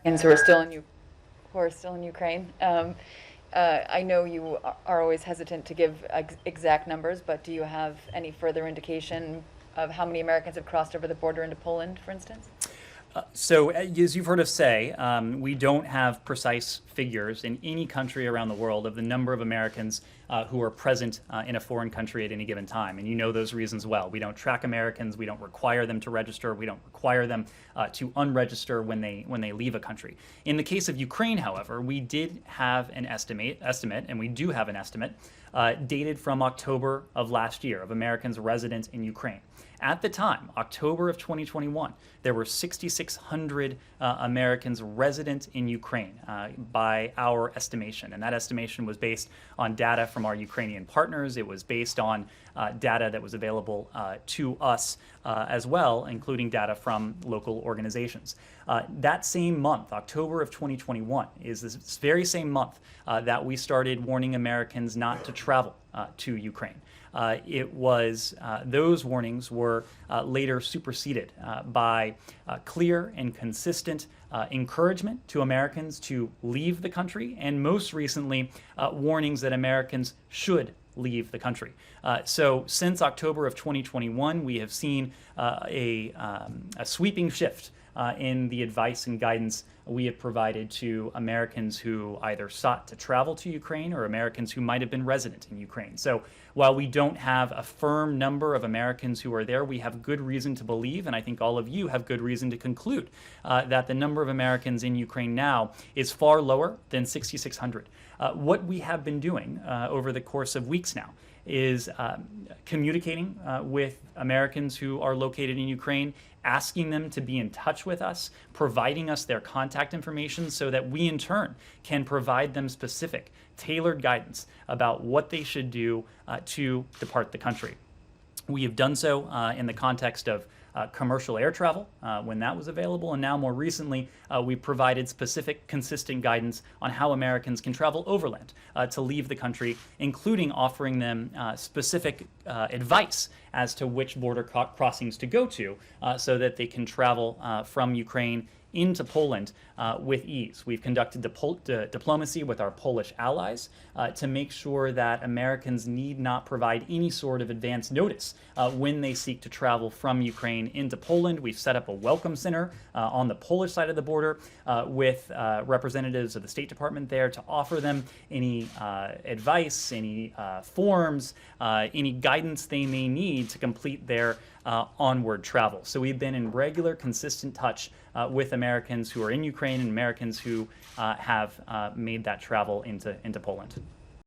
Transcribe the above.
Americans who are still in Ukraine. I know you are always hesitant to give exact numbers, but do you have any further indication of how many Americans have crossed over the border into Poland, for instance? So, as you've heard us say, we don't have precise figures in any country around the world of the number of Americans who are present in a foreign country at any given time. And you know those reasons well. We don't track Americans. We don't require them to register. We don't require them to unregister when they leave a country. In the case of Ukraine, however, we did have an estimate, and we do have an estimate dated from October of last year of Americans resident in Ukraine. At the time, October of 2021, there were 6,600 Americans resident in Ukraine by our estimation. And that estimation was based on data from our Ukrainian partners. It was based on data that was available to us as well, including data from local organizations. That same month, October of 2021, is this very same month that we started warning Americans not to travel to Ukraine. Those warnings were later superseded by clear and consistent encouragement to Americans to leave the country, and most recently, warnings that Americans should leave the country. So since October of 2021, we have seen a sweeping shift in the advice and guidance we have provided to Americans who either sought to travel to Ukraine or Americans who might have been resident in Ukraine. So while we don't have a firm number of Americans who are there, we have good reason to believe, and I think all of you have good reason to conclude, that the number of Americans in Ukraine now is far lower than 6,600. What we have been doing over the course of weeks now is communicating with Americans who are located in Ukraine, asking them to be in touch with us, providing us their contact information so that we in turn can provide them specific, tailored guidance about what they should do to depart the country. We have done so in the context of commercial air travel when that was available, and now more recently we provided specific, consistent guidance on how Americans can travel overland to leave the country, including offering them specific advice as to which border crossings to go to so that they can travel from Ukraine into Poland with ease. We've conducted diplomacy with our Polish allies to make sure that Americans need not provide any sort of advance notice when they seek to travel from Ukraine into Poland. We've set up a welcome center on the Polish side of the border with representatives of the State Department there to offer them any advice, any forms, any guidance they may need to complete their onward travel. So we've been in regular, consistent touch with Americans who are in Ukraine and Americans who have made that travel into Poland.